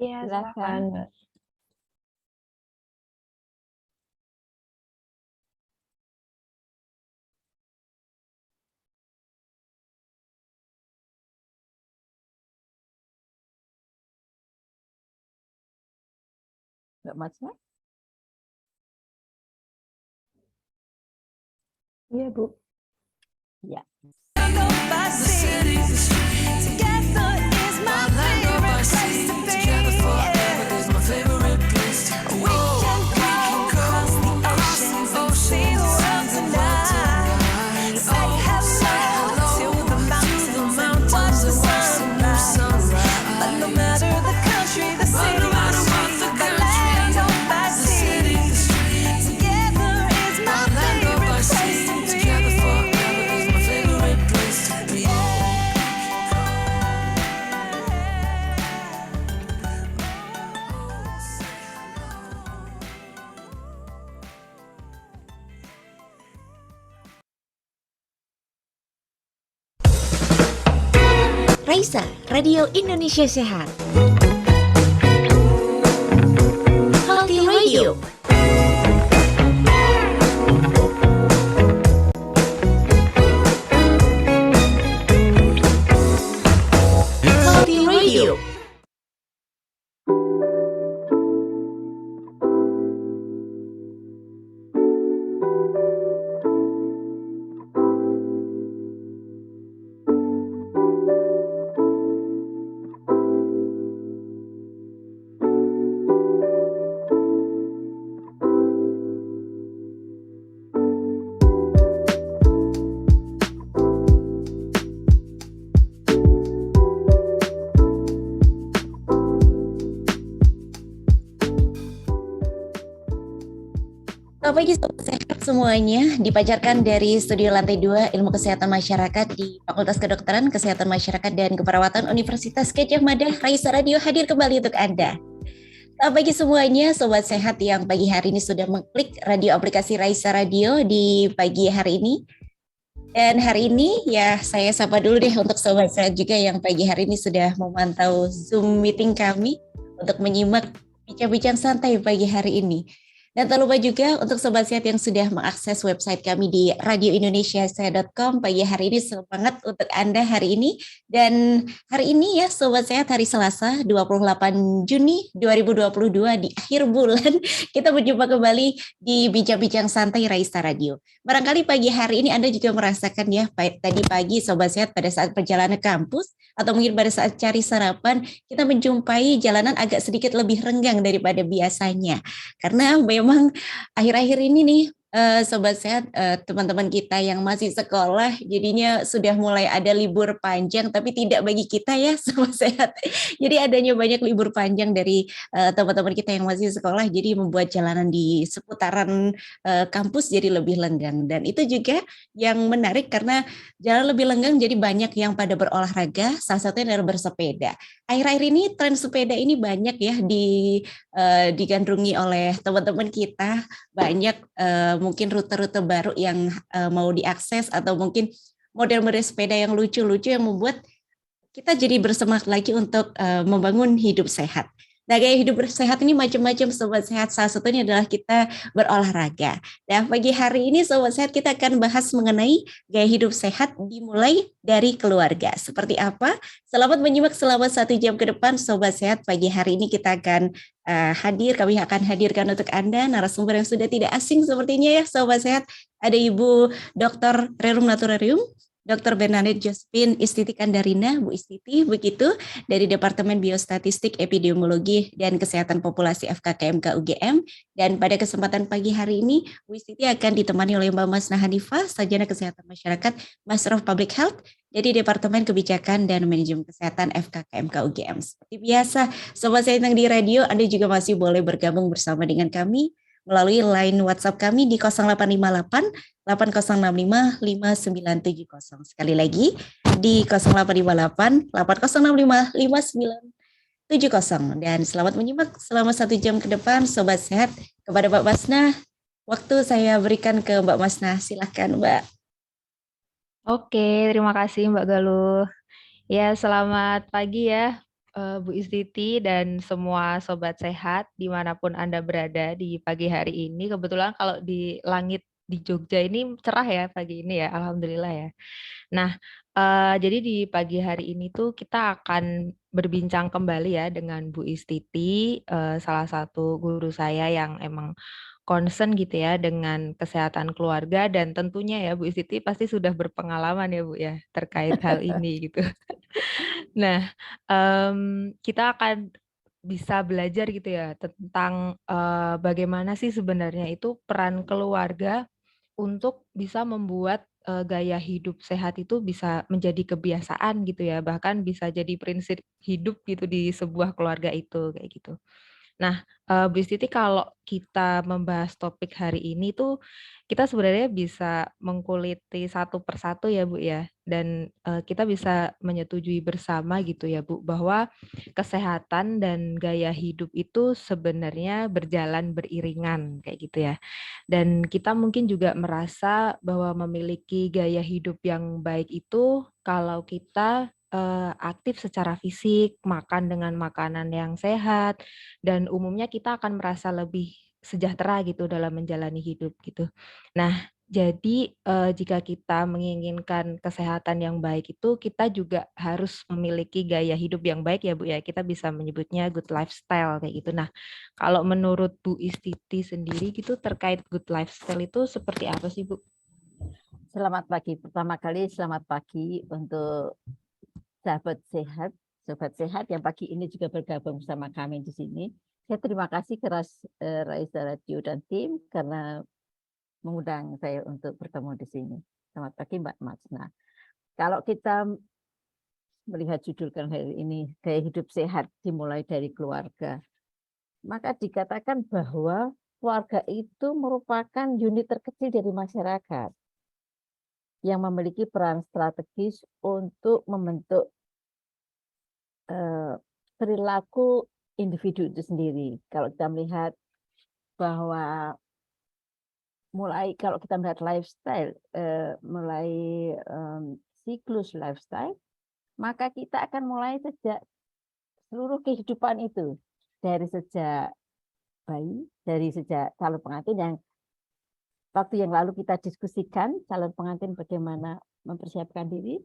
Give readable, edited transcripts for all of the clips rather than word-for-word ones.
Iya, silakan. Silakan, Mbak. Mbak Masna? Iya, Bu. Ya. Raisa, Radio Indonesia Sehat. Healthy Radio. Healthy Radio. Selamat pagi sobat sehat semuanya, dipancarkan dari studio lantai 2 Ilmu Kesehatan Masyarakat di Fakultas Kedokteran, Kesehatan Masyarakat dan Keperawatan Universitas Gadjah Mada. Raisa Radio hadir kembali untuk Anda. Selamat pagi semuanya, sobat sehat yang pagi hari ini sudah mengklik radio aplikasi Raisa Radio di pagi hari ini. Dan hari ini ya saya sapa dulu deh untuk sobat sehat juga yang pagi hari ini sudah memantau Zoom meeting kami untuk menyimak bincang-bincang santai pagi hari ini. Dan tak lupa juga untuk sobat sehat yang sudah mengakses website kami di radioindonesiasehat.com. Pagi hari ini semangat untuk Anda hari ini. Dan hari ini ya sobat sehat, hari Selasa 28 Juni 2022 di akhir bulan kita berjumpa kembali di Bincang-Bincang Santai Raisa Radio. Barangkali pagi hari ini Anda juga merasakan ya tadi pagi sobat sehat pada saat perjalanan ke kampus atau mungkin pada saat cari sarapan kita menjumpai jalanan agak sedikit lebih renggang daripada biasanya. Karena memang akhir-akhir ini nih sobat sehat, teman-teman kita yang masih sekolah jadinya sudah mulai ada libur panjang, tapi tidak bagi kita ya sobat sehat. Jadi adanya banyak libur panjang dari teman-teman kita yang masih sekolah, jadi membuat jalanan di seputaran kampus jadi lebih lenggang. Dan itu juga yang menarik karena jalan lebih lenggang jadi banyak yang pada berolahraga, salah satunya adalah bersepeda. Akhir-akhir ini tren sepeda ini banyak ya digandrungi oleh teman-teman kita, banyak mungkin rute-rute baru yang mau diakses atau mungkin model-model sepeda yang lucu-lucu yang membuat kita jadi bersemangat lagi untuk membangun hidup sehat. Nah, gaya hidup sehat ini macam-macam sobat sehat. Salah satunya adalah kita berolahraga. Nah, pagi hari ini sobat sehat kita akan bahas mengenai gaya hidup sehat dimulai dari keluarga. Seperti apa? Selamat menyimak selama 1 jam ke depan sobat sehat. Pagi hari ini kita akan kami akan hadirkan untuk Anda narasumber yang sudah tidak asing sepertinya ya sobat sehat. Ada Ibu Dr. Rerum Naturarium, Dr. Bernadette Josephine Istiti Kandarina, Bu Istiti, begitu, dari Departemen Biostatistik, Epidemiologi, dan Kesehatan Populasi FKKMK UGM. Dan pada kesempatan pagi hari ini, Bu Istiti akan ditemani oleh Mbak Masna Hanifah, Sarjana Kesehatan Masyarakat, Master of Public Health, dari Departemen Kebijakan dan Manajemen Kesehatan FKKMK UGM. Seperti biasa, sobat saya yang di radio, Anda juga masih boleh bergabung bersama dengan kami melalui line WhatsApp kami di 0858 8065 5970. Sekali lagi di 0858 8065 5970. Dan selamat menyimak selama 1 jam ke depan sobat sehat. Kepada Mbak Masna, waktu saya berikan ke Mbak Masna. Silakan Mbak. Oke, terima kasih Mbak Galuh. Ya, selamat pagi ya Bu Istiti dan semua sobat sehat dimanapun Anda berada di pagi hari ini. Kebetulan kalau di langit di Jogja ini cerah ya pagi ini ya, alhamdulillah ya. Nah, jadi di pagi hari ini tuh kita akan berbincang kembali ya dengan Bu Istiti, salah satu guru saya yang emang concern gitu ya dengan kesehatan keluarga dan tentunya ya Bu Istiti pasti sudah berpengalaman ya Bu ya terkait hal ini gitu. Nah, kita akan bisa belajar gitu ya tentang, bagaimana sih sebenarnya itu peran keluarga untuk bisa membuat, gaya hidup sehat itu bisa menjadi kebiasaan gitu ya, bahkan bisa jadi prinsip hidup gitu di sebuah keluarga itu, kayak gitu. Nah, Bu Siti kalau kita membahas topik hari ini tuh, kita sebenarnya bisa mengkuliti satu persatu ya Bu ya, dan, kita bisa menyetujui bersama gitu ya Bu, bahwa kesehatan dan gaya hidup itu sebenarnya berjalan beriringan, kayak gitu ya. Dan kita mungkin juga merasa bahwa memiliki gaya hidup yang baik itu kalau kita, aktif secara fisik, makan dengan makanan yang sehat, dan umumnya kita akan merasa lebih sejahtera gitu dalam menjalani hidup gitu. Nah, jadi, jika kita menginginkan kesehatan yang baik itu, kita juga harus memiliki gaya hidup yang baik ya, Bu, ya. Kita bisa menyebutnya good lifestyle kayak gitu. Nah, kalau menurut Bu Istiti sendiri gitu terkait good lifestyle itu seperti apa sih, Bu? Selamat pagi. Pertama kali selamat pagi untuk sobat sehat yang pagi ini juga bergabung bersama kami di sini. Saya terima kasih keras Raisa Radio dan tim karena mengundang saya untuk bertemu di sini. Selamat pagi Mbak Matsna. Kalau kita melihat judul hari ini, gaya hidup sehat dimulai dari keluarga, maka dikatakan bahwa keluarga itu merupakan unit terkecil dari masyarakat yang memiliki peran strategis untuk membentuk perilaku individu itu sendiri. Kalau kita melihat bahwa kalau kita melihat lifestyle, mulai siklus lifestyle, maka kita akan mulai sejak seluruh kehidupan itu, dari sejak bayi, dari sejak calon pengantin yang waktu yang lalu kita diskusikan calon pengantin bagaimana mempersiapkan diri,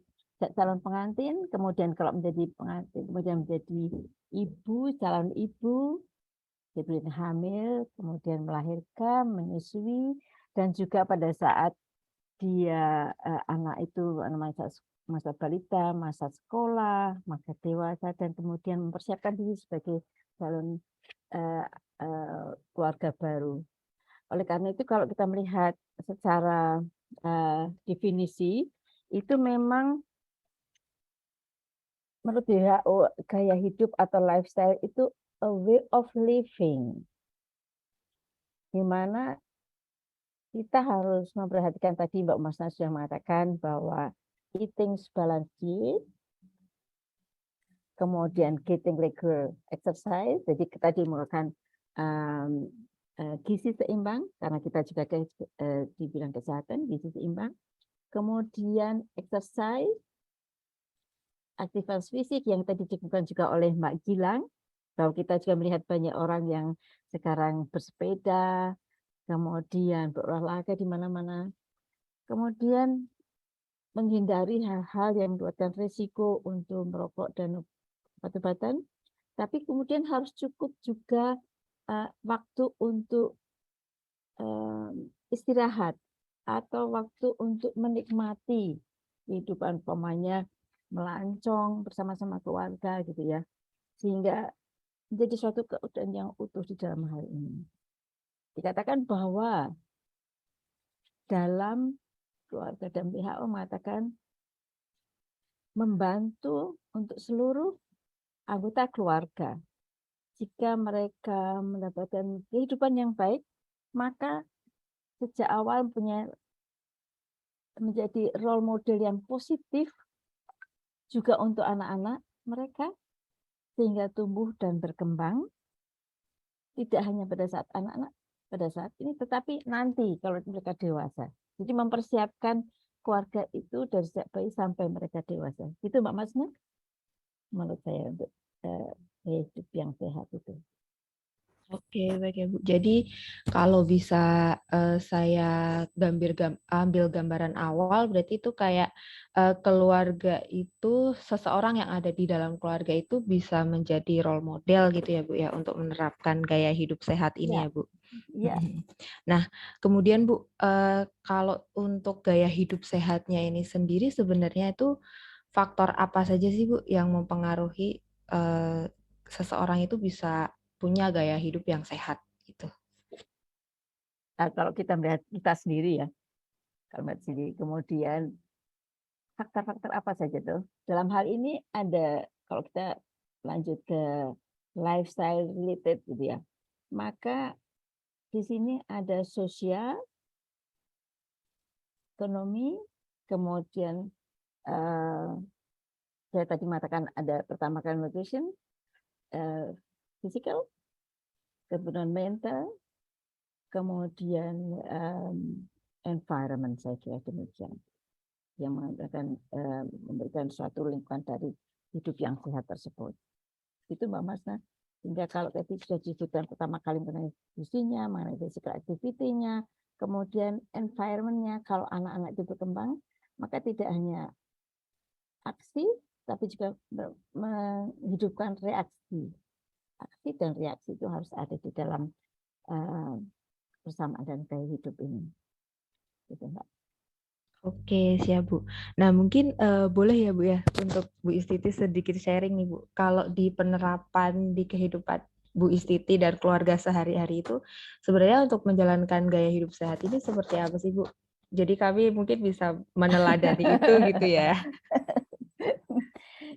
calon pengantin, kemudian kalau menjadi pengantin, kemudian menjadi ibu, calon ibu, kemudian hamil, kemudian melahirkan, menyusui, dan juga pada saat dia anak itu masa balita, masa sekolah, masa dewasa, dan kemudian mempersiapkan diri sebagai calon keluarga baru. Oleh karena itu kalau kita melihat secara definisi, itu memang menurut WHO gaya hidup atau lifestyle itu a way of living, di mana kita harus memperhatikan tadi Mbak Masna sudah mengatakan bahwa eating balanced diet, kemudian getting regular exercise, jadi kita menggunakan gizi seimbang, karena kita juga dibilang kesehatan, gizi seimbang, kemudian exercise, aktivitas fisik yang tadi disebutkan juga oleh Mbak Gilang, bahwa kita juga melihat banyak orang yang sekarang bersepeda, kemudian berolahraga di mana-mana, kemudian menghindari hal-hal yang menyebabkan risiko untuk merokok dan obat-obatan, tapi kemudian harus cukup juga waktu untuk istirahat atau waktu untuk menikmati kehidupan, umpamanya melancong bersama-sama keluarga gitu ya, sehingga menjadi suatu keutuhan yang utuh di dalam hal ini. Dikatakan bahwa dalam keluarga dan WHO mengatakan membantu untuk seluruh anggota keluarga. Jika mereka mendapatkan kehidupan yang baik, maka sejak awal menjadi role model yang positif juga untuk anak-anak mereka, sehingga tumbuh dan berkembang tidak hanya pada saat anak-anak pada saat ini, tetapi nanti kalau mereka dewasa. Jadi mempersiapkan keluarga itu dari sejak bayi sampai mereka dewasa. Itu Mbak Masna menurut saya untuk gaya hidup yang sehat itu. Oke, baik ya Bu. Jadi kalau bisa saya ambil gambaran awal, berarti itu kayak keluarga itu, seseorang yang ada di dalam keluarga itu bisa menjadi role model gitu ya Bu ya, untuk menerapkan gaya hidup sehat ini Ya, ya Bu. ya. Nah, kemudian Bu, kalau untuk gaya hidup sehatnya ini sendiri sebenarnya itu faktor apa saja sih Bu yang mempengaruhi seseorang itu bisa punya gaya hidup yang sehat gitu? Nah, kalau kita melihat kita sendiri ya, kalau melihat sendiri, kemudian faktor-faktor apa saja tuh? Dalam hal ini ada, kalau kita lanjut ke lifestyle related gitu ya, maka di sini ada sosial, ekonomi, kemudian saya tadi mengatakan ada pertama kali nutrition, physical, kemudian mental, kemudian environment, saya kira demikian, yang memberikan suatu lingkungan dari hidup yang sehat tersebut. Itu Mbak Masna. Sehingga kalau tadi sudah disebutkan pertama kali mengenai nutrisinya, mengenai physical activity-nya, kemudian environment-nya, kalau anak-anak itu berkembang, maka tidak hanya aksi, tapi juga menghidupkan reaksi. Aksi dan reaksi itu harus ada di dalam bersamaan dan gaya hidup ini. Gitu, Mbak. Oke, siap Bu. Nah, mungkin boleh ya Bu ya, untuk Bu Istiti sedikit sharing nih Bu. Kalau di penerapan di kehidupan Bu Istiti dan keluarga sehari-hari itu, sebenarnya untuk menjalankan gaya hidup sehat ini seperti apa sih Bu? Jadi kami mungkin bisa meneladani itu gitu ya.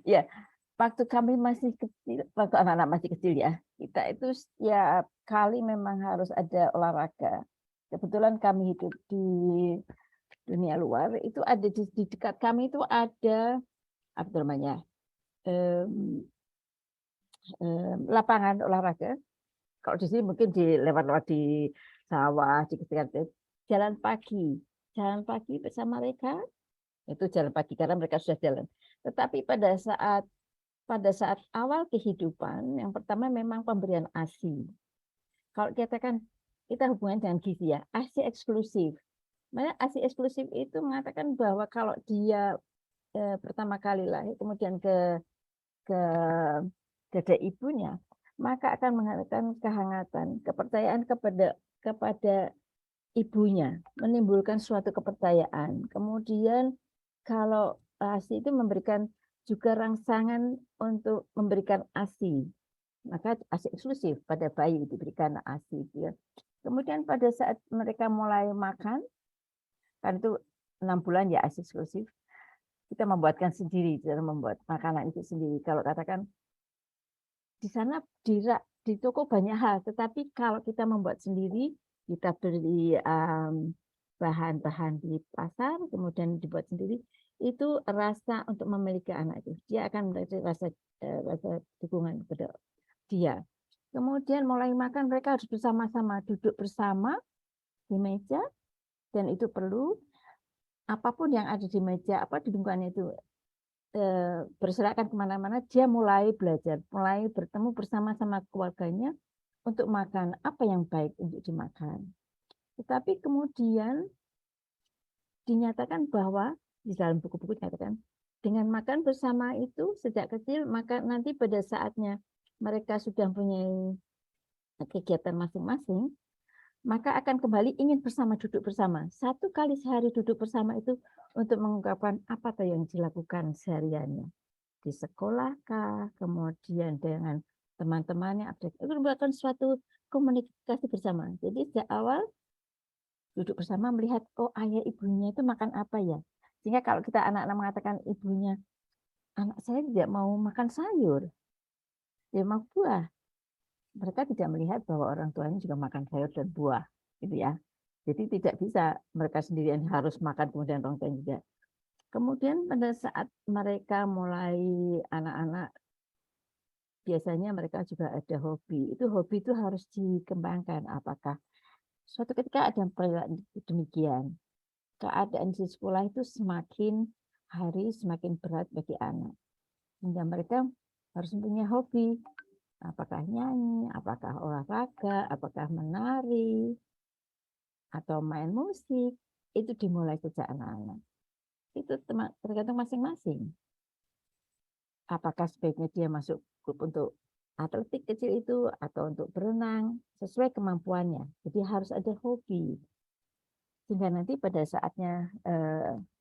Ya, waktu kami masih kecil, waktu anak-anak masih kecil ya, kita itu setiap kali memang harus ada olahraga. Kebetulan kami hidup di dunia luar, itu ada di dekat kami itu ada apa namanya, lapangan olahraga. Kalau di sini mungkin lewat-lewat di sawah, di sekitar jalan pagi bersama mereka, itu jalan pagi karena mereka sudah jalan. Tetapi pada saat awal kehidupan, yang pertama memang pemberian ASI. Kalau kita hubungan dengan gizi ya, ASI eksklusif. Mana ASI eksklusif itu mengatakan bahwa kalau dia pertama kali lahir, kemudian ke dada ibunya, maka akan menghantarkan kehangatan, kepercayaan kepada ibunya, menimbulkan suatu kepercayaan. Kemudian kalau ASI itu memberikan juga rangsangan untuk memberikan ASI, maka ASI eksklusif pada bayi diberikan ASI. Kemudian pada saat mereka mulai makan, kan itu 6 bulan ya ASI eksklusif, kita membuatkan sendiri, cara membuat makanan itu sendiri. Kalau katakan di sana di toko banyak hal, tetapi kalau kita membuat sendiri, kita beli bahan-bahan di pasar, kemudian dibuat sendiri, itu rasa untuk memiliki anak itu, dia akan mendapat rasa dukungan kepada dia. Kemudian mulai makan mereka harus bersama-sama, duduk bersama di meja, dan itu perlu apapun yang ada di meja, apa di lingkungan itu, berserakan kemana-mana, dia mulai belajar, mulai bertemu bersama-sama keluarganya untuk makan apa yang baik untuk dimakan. Tetapi kemudian dinyatakan bahwa di dalam buku-buku dinyatakan dengan makan bersama itu sejak kecil, maka nanti pada saatnya mereka sudah mempunyai kegiatan masing-masing, maka akan kembali ingin duduk bersama. 1 kali sehari duduk bersama itu untuk mengungkapkan apa yang dilakukan sehariannya. Di sekolah kah, kemudian dengan teman-temannya, itu merupakan suatu komunikasi bersama. Jadi sejak awal duduk bersama melihat, oh ayah ibunya itu makan apa ya. Sehingga kalau kita anak-anak mengatakan ibunya, anak saya tidak mau makan sayur, dia mau buah. Mereka tidak melihat bahwa orang tuanya juga makan sayur dan buah, gitu ya. Jadi tidak bisa mereka sendirian harus makan kemudian orang tuanya juga. Kemudian pada saat mereka mulai anak-anak, biasanya mereka juga ada hobi. Hobi itu harus dikembangkan. Apakah suatu ketika ada perilaku demikian, keadaan di sekolah itu semakin hari semakin berat bagi anak. Sehingga mereka harus punya hobi. Apakah nyanyi, apakah olahraga, apakah menari, atau main musik. Itu dimulai sejak anak-anak. Itu tergantung masing-masing. Apakah sebaiknya dia masuk grup untuk atletik kecil itu atau untuk berenang sesuai kemampuannya. Jadi harus ada hobi. Sehingga nanti pada saatnya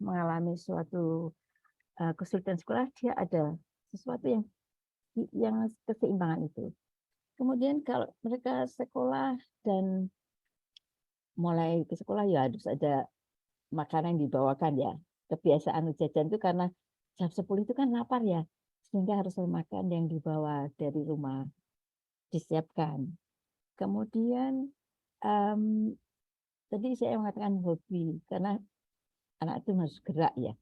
mengalami suatu kesulitan sekolah, dia ada sesuatu yang keseimbangan itu. Kemudian kalau mereka sekolah dan mulai ke sekolah ya harus ada makanan yang dibawakan ya. Kebiasaan jajan itu karena jam 10 itu kan lapar ya. Sehingga harus makan yang dibawa dari rumah, disiapkan. Kemudian tadi saya mengatakan hobi karena anak itu harus gerak ya.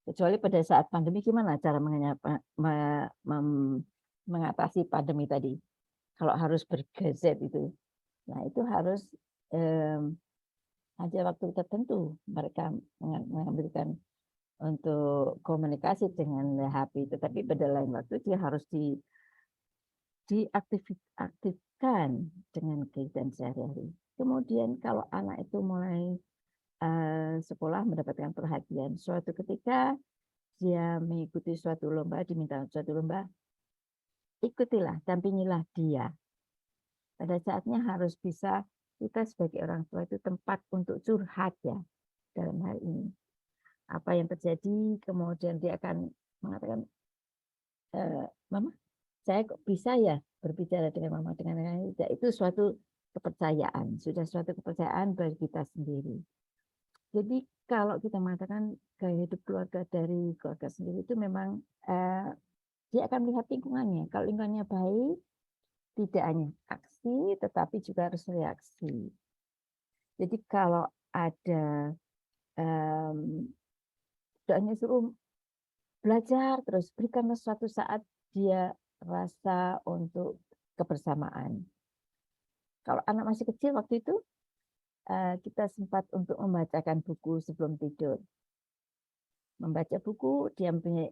Kecuali pada saat pandemi gimana cara mengatasi pandemi tadi. Kalau harus bergadget itu. Nah, itu harus ada waktu tertentu mereka mengambilkan untuk komunikasi dengan HP. Tetapi pada lain waktu dia harus diaktifkan dengan kegiatan sehari-hari. Kemudian kalau anak itu mulai sekolah mendapatkan perhatian, suatu ketika dia mengikuti suatu lomba, diminta suatu lomba, ikutilah, dampingilah dia. Pada saatnya harus bisa kita sebagai orang tua itu tempat untuk curhat ya dalam hal ini. Apa yang terjadi, kemudian dia akan mengatakan, Mama, saya kok bisa ya berbicara dengan Mama dengan itu suatu kepercayaan, sudah suatu kepercayaan bagi kita sendiri. Jadi kalau kita mengatakan gaya hidup keluarga dari keluarga sendiri itu memang dia akan melihat lingkungannya. Kalau lingkungannya baik, tidak hanya aksi, tetapi juga harus reaksi. Jadi kalau ada doanya suruh belajar, terus berikanlah suatu saat dia rasa untuk kebersamaan. Kalau anak masih kecil waktu itu, kita sempat untuk membacakan buku sebelum tidur. Membaca buku, dia punya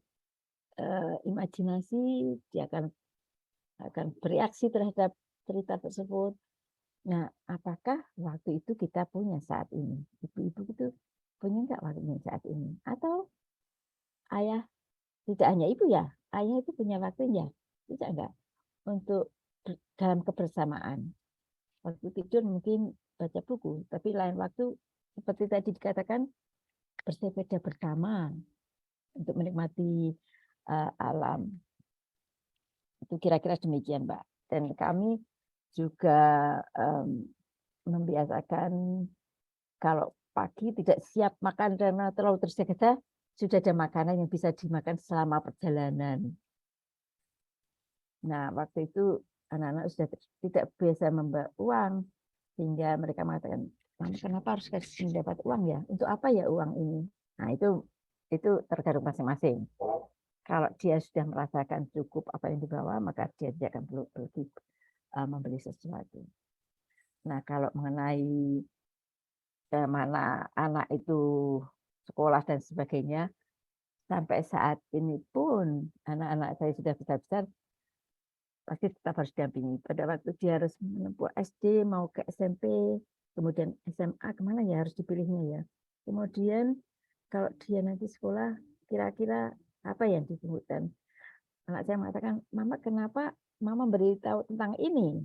imajinasi, dia akan bereaksi terhadap cerita tersebut. Nah, apakah waktu itu kita punya saat ini? Ibu-ibu itu punya nggak waktunya saat ini? Atau ayah, tidak hanya ibu ya, ayah itu punya waktunya, tidak enggak? Untuk dalam kebersamaan. Waktu tidur mungkin baca buku, tapi lain waktu seperti tadi dikatakan bersepeda bersama untuk menikmati alam. Itu kira-kira demikian, Mbak. Dan kami juga membiasakan kalau pagi tidak siap makan karena terlalu tergesa-gesa, sudah ada makanan yang bisa dimakan selama perjalanan. Nah, waktu itu anak-anak sudah tidak biasa membawa uang, sehingga mereka mengatakan, Mama, kenapa harus mendapat uang ya? Untuk apa ya uang ini? Nah, itu tergantung masing-masing. Kalau dia sudah merasakan cukup apa yang dibawa, maka dia tidak akan perlu membeli sesuatu. Nah, kalau mengenai mana anak itu sekolah dan sebagainya, sampai saat ini pun anak-anak saya sudah besar-besar, pasti tetap harus didampingi. Pada waktu dia harus menempuh SD, mau ke SMP, kemudian SMA, kemana ya harus dipilihnya ya. Kemudian kalau dia nanti sekolah, kira-kira apa yang dibutuhkan? Anak saya mengatakan, Mama, kenapa Mama beritahu tentang ini?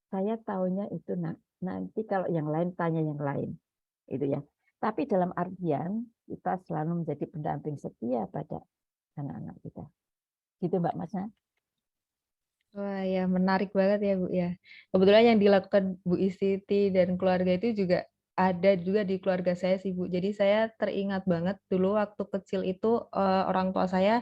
Saya tahunya itu nanti kalau yang lain tanya yang lain. Itu ya. Tapi dalam artian kita selalu menjadi pendamping setia pada anak-anak kita. Gitu Mbak Masna. Wah ya menarik banget ya Bu ya. Kebetulan yang dilakukan Bu Isiti dan keluarga itu juga ada juga di keluarga saya sih Bu. Jadi saya teringat banget dulu waktu kecil itu orang tua saya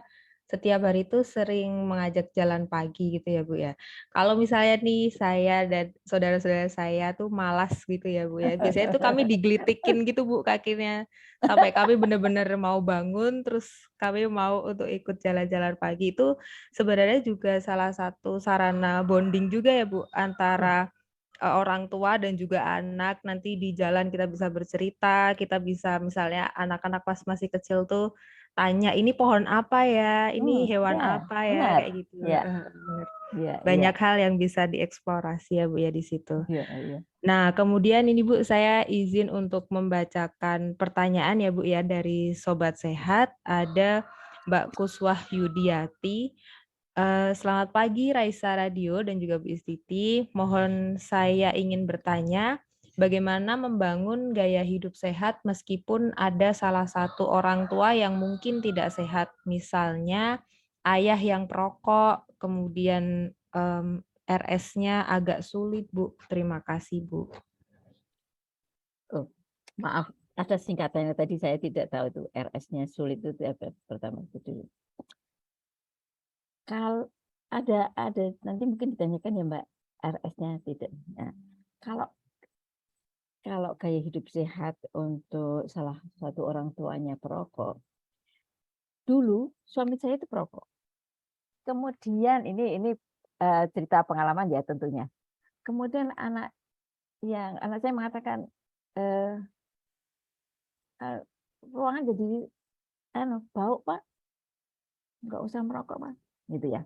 setiap hari itu sering mengajak jalan pagi gitu ya Bu ya. Kalau misalnya nih saya dan saudara-saudara saya tuh malas gitu ya Bu ya. Biasanya tuh kami digelitikin gitu Bu kakinya. Sampai kami benar-benar mau bangun terus kami mau untuk ikut jalan-jalan pagi. Itu sebenarnya juga salah satu sarana bonding juga ya Bu antara orang tua dan juga anak, nanti di jalan kita bisa bercerita, kita bisa misalnya anak-anak pas masih kecil tuh tanya, "Ini pohon apa ya? Ini hewan Ya, apa ya?" benar. Kayak gitu. Ya, Bener. ya, ya, Banyak hal yang bisa dieksplorasi ya Bu ya di situ. ya, ya. Nah, kemudian ini Bu, saya izin untuk membacakan pertanyaan ya Bu ya dari Sobat Sehat. Ada Mbak Kuswah Yudiati. Selamat pagi Raisa Radio dan juga Bu Istiti. Mohon saya ingin bertanya, bagaimana membangun gaya hidup sehat meskipun ada salah satu orang tua yang mungkin tidak sehat. Misalnya ayah yang perokok, kemudian RS-nya agak sulit, Bu. Terima kasih, Bu. Oh, maaf, ada singkatannya tadi saya tidak tahu itu RS-nya sulit itu apa pertama itu dulu. Kalau ada nanti mungkin ditanyakan ya Mbak, RS-nya tidak. Nah, kalau kalau gaya hidup sehat untuk salah satu orang tuanya perokok, dulu suami saya itu perokok. Kemudian ini cerita pengalaman ya tentunya. Kemudian anak saya mengatakan ruangan jadi bau Pak, nggak usah merokok Pak, gitu ya.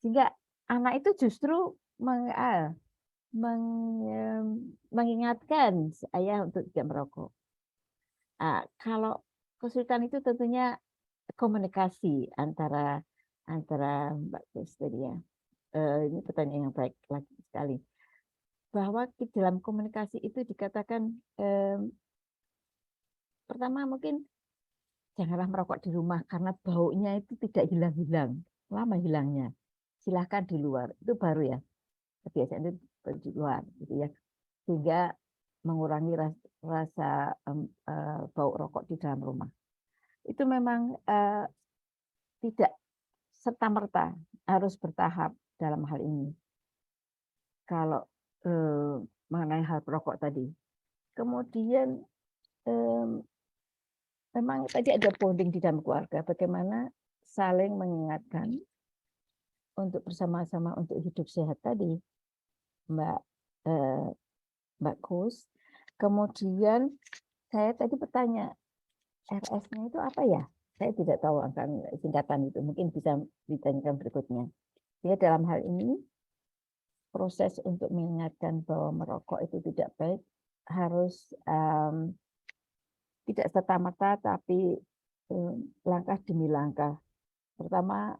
Sehingga anak itu justru mengingatkan saya untuk tidak merokok. Kalau kesulitan itu tentunya komunikasi antara Mbak Gus tadi ya. Ini pertanyaan yang baik lagi sekali. Bahwa di dalam komunikasi itu dikatakan pertama mungkin janganlah merokok di rumah karena baunya itu tidak hilang-hilang, lama hilangnya. Silahkan di luar, itu baru ya. Kebiasaan itu di luar, gitu ya. Sehingga mengurangi rasa bau rokok di dalam rumah. Itu memang tidak serta-merta, harus bertahap dalam hal ini. Kalau mengenai hal perokok tadi. Kemudian memang tadi ada bonding di dalam keluarga, bagaimana saling mengingatkan untuk bersama-sama untuk hidup sehat tadi, Mbak Kus. Kemudian saya tadi bertanya, RS-nya itu apa ya? Saya tidak tahu akan singkatan itu, mungkin bisa ditanyakan berikutnya. Jadi dalam hal ini, proses untuk mengingatkan bahwa merokok itu tidak baik, harus tidak serta-merta, tapi langkah demi langkah. Pertama,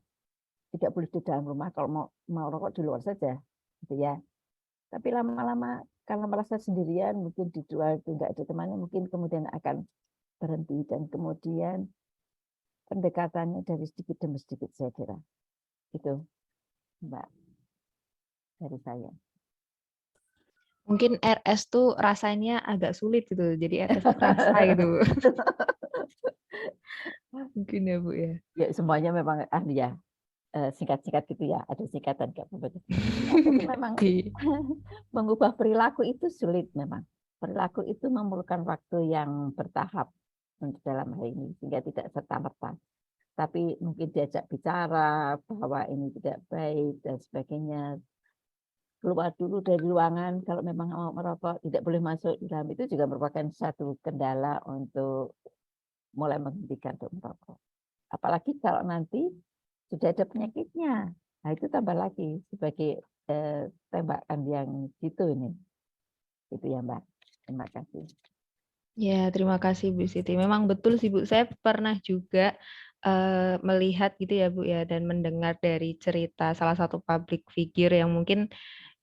tidak boleh di dalam rumah, kalau mau rokok di luar saja, gitu ya. Tapi lama-lama karena merasa sendirian, mungkin di luar itu nggak ada temannya, mungkin kemudian akan berhenti dan kemudian pendekatannya dari sedikit demi sedikit saya kira. Itu Mbak dari saya. Mungkin RS tuh rasanya agak sulit gitu, jadi RS rasa gitu. Mungkin ya Bu ya. Ya semuanya memang ya singkat-singkat gitu ya, ada singkatan nggak apa-apa. Memang mengubah perilaku itu sulit memang. Perilaku itu memerlukan waktu yang bertahap untuk dalam hal ini sehingga tidak serta-merta. Tapi mungkin diajak bicara bahwa ini tidak baik dan sebagainya. Keluar dulu dari ruangan kalau memang mau merokok, tidak boleh masuk di dalam, itu juga merupakan satu kendala untuk mulai menghentikan untuk merokok. Apalagi kalau nanti sudah ada penyakitnya. Nah, itu tambah lagi sebagai tembakan yang gitu ini. Itu ya, Mbak. Terima kasih. Ya, terima kasih Bu Siti. Memang betul sih Bu, saya pernah juga melihat gitu ya Bu ya, dan mendengar dari cerita salah satu public figure yang mungkin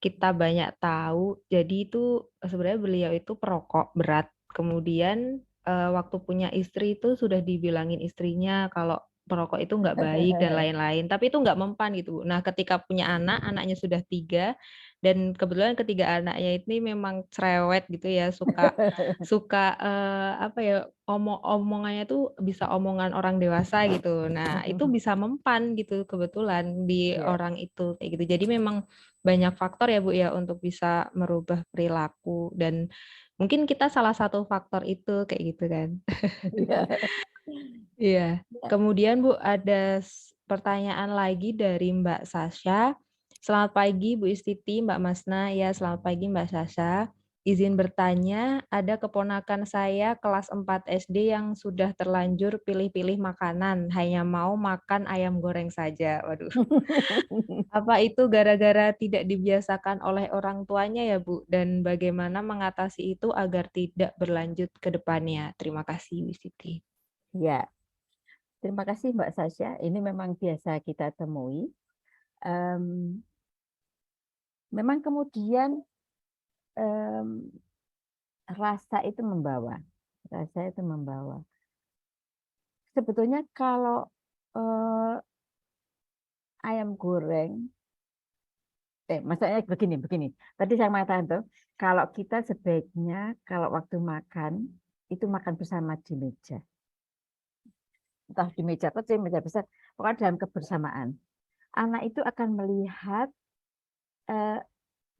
kita banyak tahu. Jadi itu sebenarnya beliau itu perokok berat. Kemudian waktu punya istri itu sudah dibilangin istrinya kalau perokok itu nggak baik dan lain-lain. Tapi itu nggak mempan gitu. Nah, ketika punya anak, anaknya sudah 3, dan kebetulan ketiga anaknya ini memang cerewet gitu ya, suka apa ya, omongannya tuh bisa omongan orang dewasa gitu. Nah, itu bisa mempan gitu kebetulan di orang itu kayak gitu. Jadi memang banyak faktor ya Bu ya untuk bisa merubah perilaku, dan mungkin kita salah satu faktor itu kayak gitu kan. Iya. Kemudian Bu ada pertanyaan lagi dari Mbak Sasha. Selamat pagi Bu Istiti, Mbak Masna. Ya, selamat pagi Mbak Sasha. Izin bertanya, ada keponakan saya kelas 4 SD yang sudah terlanjur pilih-pilih makanan, hanya mau makan ayam goreng saja. Waduh. Apa itu gara-gara tidak dibiasakan oleh orang tuanya ya Bu? Dan bagaimana mengatasi itu agar tidak berlanjut ke depannya? Terima kasih Bu Istiti. Ya, terima kasih Mbak Sasha. Ini memang biasa kita temui. Memang kemudian rasa itu membawa. Sebetulnya kalau ayam goreng, maksudnya begini. Tadi saya mengatakan tuh, kalau kita sebaiknya kalau waktu makan itu makan bersama di meja. Entah di meja kecil, meja besar, pokoknya dalam kebersamaan. Anak itu akan melihat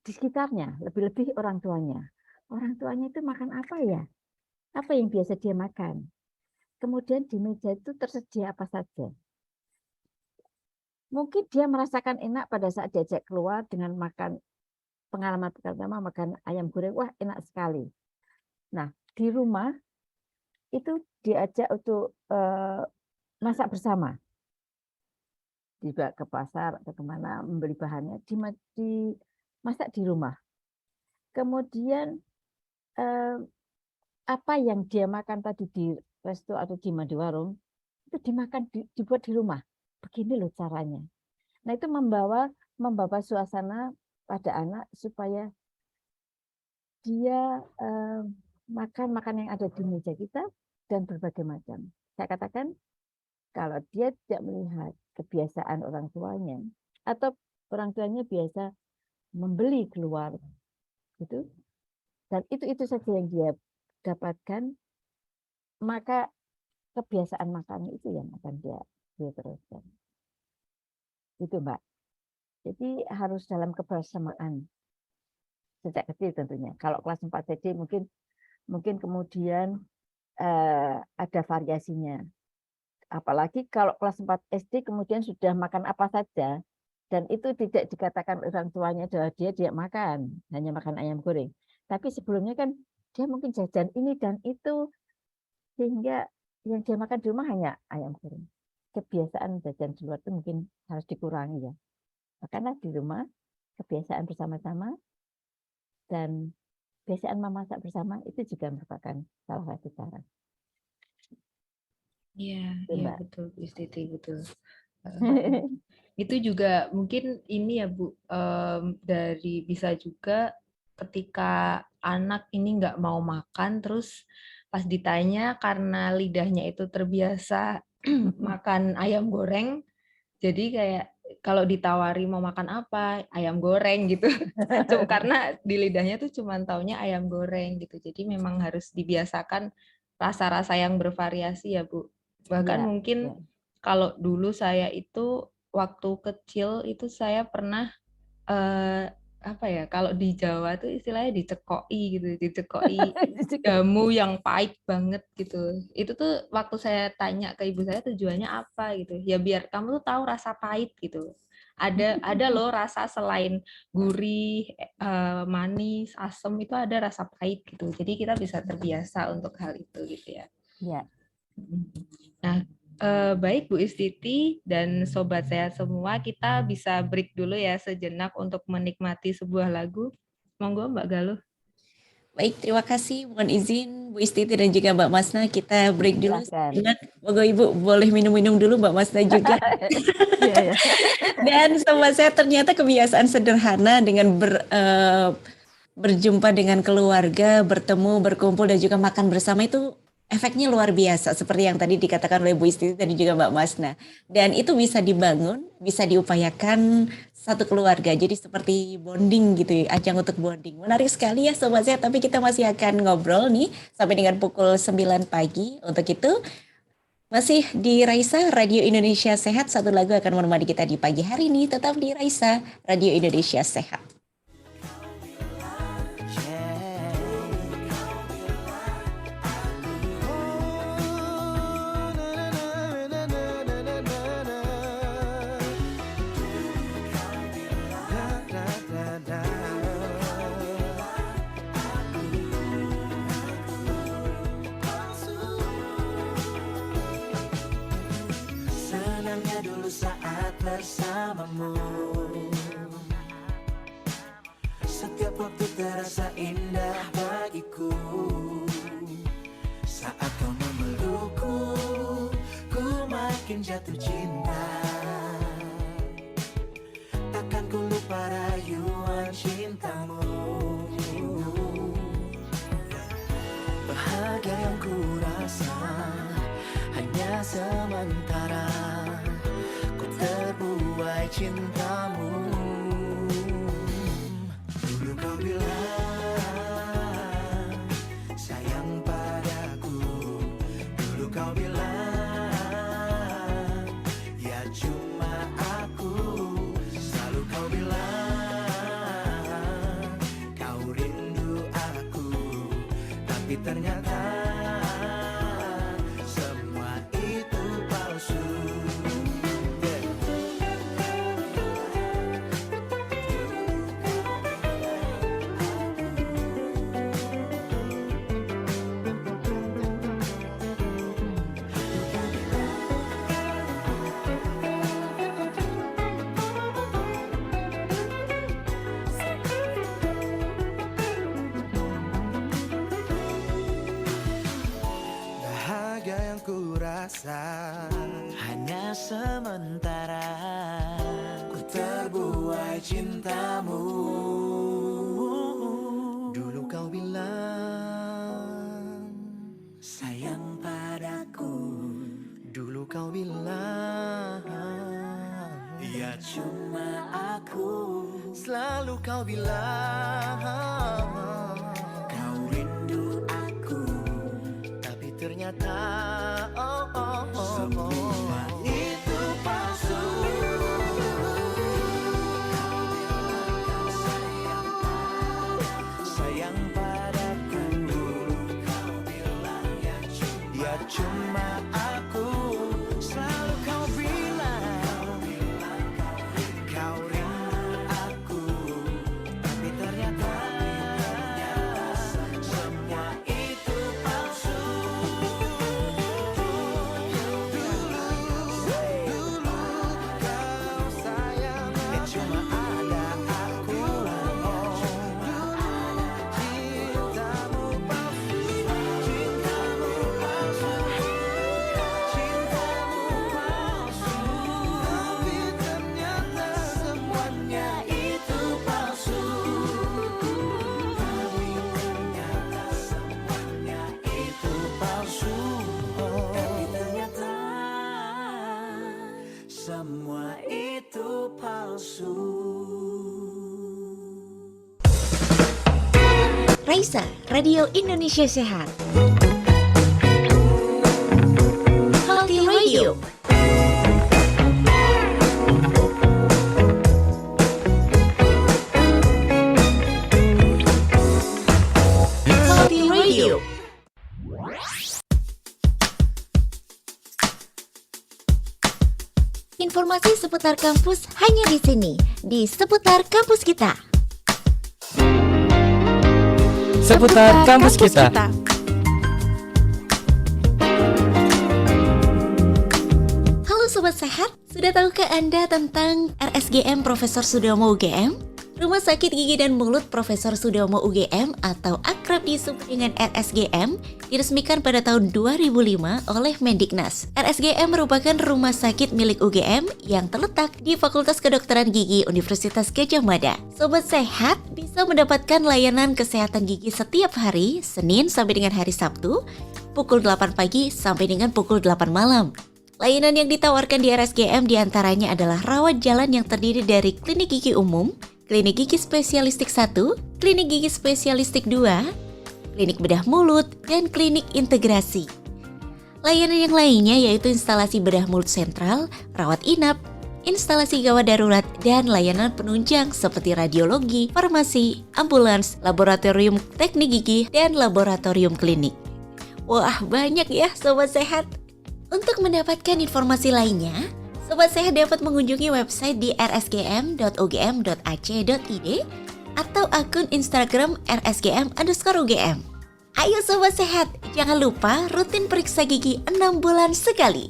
di sekitarnya, lebih-lebih orang tuanya. Orang tuanya itu makan apa ya? Apa yang biasa dia makan? Kemudian di meja itu tersedia apa saja. Mungkin dia merasakan enak pada saat diajak keluar dengan makan, pengalaman pertama makan ayam goreng, wah enak sekali. Nah, di rumah itu diajak untuk masak bersama. Juga ke pasar atau kemana membeli bahannya, dimasak di rumah. Kemudian apa yang dia makan tadi di resto atau di warung, itu dibuat di rumah. Begini loh caranya. Nah, itu membawa suasana pada anak supaya dia makan yang ada di meja kita dan berbagai macam. Saya katakan kalau dia tidak melihat kebiasaan orang tuanya atau orang tuanya biasa membeli keluar gitu, dan itu saja yang dia dapatkan, maka kebiasaan makannya itu yang akan dia teruskan. Itu Mbak. Jadi harus dalam kebersamaan sejak kecil tentunya. Kalau kelas 4 SD mungkin kemudian ada variasinya. Apalagi kalau kelas 4 SD kemudian sudah makan apa saja dan itu tidak dikatakan orang tuanya bahwa dia makan, hanya makan ayam goreng. Tapi sebelumnya kan dia mungkin jajan ini dan itu, sehingga yang dia makan di rumah hanya ayam goreng. Kebiasaan jajan di luar itu mungkin harus dikurangi ya. Makanya di rumah kebiasaan bersama-sama dan kebiasaan memasak bersama itu juga merupakan salah satu cara. Iya, Itu, iya Mbak. betul, Bu Istiti, betul. Itu juga mungkin ini ya Bu, dari bisa juga ketika anak ini nggak mau makan, terus pas ditanya karena lidahnya itu terbiasa makan ayam goreng, jadi kayak kalau ditawari mau makan apa, ayam goreng gitu. Cuma karena di lidahnya tuh cuma taunya ayam goreng gitu. Jadi memang harus dibiasakan rasa-rasa yang bervariasi ya Bu. Bahkan Ya, mungkin ya. kalau dulu saya itu waktu kecil itu saya pernah apa ya, kalau di Jawa tuh istilahnya dicekoi gitu, dicekoi jamu yang pahit banget gitu. Itu tuh waktu saya tanya ke ibu saya tujuannya apa gitu. Ya biar kamu tuh tahu rasa pahit gitu. Ada loh rasa selain gurih, manis, asam itu ada rasa pahit gitu. Jadi kita bisa terbiasa untuk hal itu gitu ya. Ya. Nah, baik Bu Istiti dan sobat saya semua, kita bisa break dulu ya sejenak untuk menikmati sebuah lagu. Monggo Mbak Galuh. Baik, terima kasih. Mohon izin Bu Istiti dan juga Mbak Masna, kita break dulu sejenak. Moga Ibu boleh minum-minum dulu, Mbak Masna juga. Ya, ya. Dan sobat saya, ternyata kebiasaan sederhana dengan berjumpa dengan keluarga, bertemu, berkumpul dan juga makan bersama itu efeknya luar biasa seperti yang tadi dikatakan oleh Bu Istiti dan juga Mbak Masna. Dan itu bisa dibangun, bisa diupayakan satu keluarga. Jadi seperti bonding gitu ya, ajang untuk bonding. Menarik sekali ya sobat saya, tapi kita masih akan ngobrol nih sampai dengan pukul 9 pagi. Untuk itu masih di Raisa Radio Indonesia Sehat, satu lagu akan menemani kita di pagi hari ini. Tetap di Raisa Radio Indonesia Sehat. senangnya dulu saat bersamamu. Setiap waktu terasa indah bagiku. Saat kau memelukku, ku makin jatuh cinta. Takkan ku lupa rayuan cintamu. Bahagia yang ku rasa hanya sementara. Ku terbuai cintamu. Dulu kau bilang sayang padaku. Dulu kau bilang ya cuma aku. Selalu kau bilang kau rindu aku. Tapi ternyata semua itu palsu. Bahagia yang ku rasa hanya sementara. Ku terbuai cintamu. Dulu kau bilang sayang padaku. Dulu kau bilang ya cuma aku. Selalu kau bilang kau rindu aku. Tapi ternyata semua itu palsu. Sayang padaku. Kau bilang ya cuma aku. Selalu kau bilang kau rindu aku. Tapi ternyata semua itu palsu. Dulu kau sayang ya cuma ada aku. Cintamu palsu. Cintamu palsu. Cintamu palsu. Tapi ternyata semuanya itu palsu. Tapi ternyata semuanya itu palsu. Tapi ternyata semua itu palsu. Raisa, Radio Indonesia Sehat. Healthy Radio. Healthy Radio. Informasi seputar kampus hanya di sini, di Seputar Kampus Kita. Seputar kampus kita. Halo Sobat Sehat, sudah tahukah Anda tentang RSGM Profesor Sudomo UGM? Rumah Sakit Gigi dan Mulut Profesor Sudomo UGM atau akrab disebut dengan RSGM diresmikan pada tahun 2005 oleh Mendiknas. RSGM merupakan rumah sakit milik UGM yang terletak di Fakultas Kedokteran Gigi Universitas Gadjah Mada. Sobat Sehat bisa mendapatkan layanan kesehatan gigi setiap hari, Senin sampai dengan hari Sabtu, pukul 8 pagi sampai dengan pukul 8 malam. Layanan yang ditawarkan di RSGM diantaranya adalah rawat jalan yang terdiri dari klinik gigi umum, klinik gigi spesialistik 1, klinik gigi spesialistik 2, klinik bedah mulut, dan klinik integrasi. Layanan yang lainnya yaitu instalasi bedah mulut sentral, rawat inap, instalasi gawat darurat, dan layanan penunjang seperti radiologi, farmasi, ambulans, laboratorium teknik gigi, dan laboratorium klinik. Wah, banyak ya Sobat Sehat. Untuk mendapatkan informasi lainnya, Sobat Sehat dapat mengunjungi website di rsgm.ugm.ac.id atau akun Instagram rsgm_ugm. Ayo Sobat Sehat, jangan lupa rutin periksa gigi 6 bulan sekali.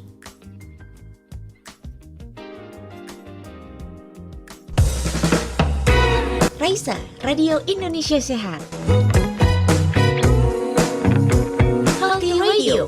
Raisa, Radio Indonesia Sehat. Healthy Radio.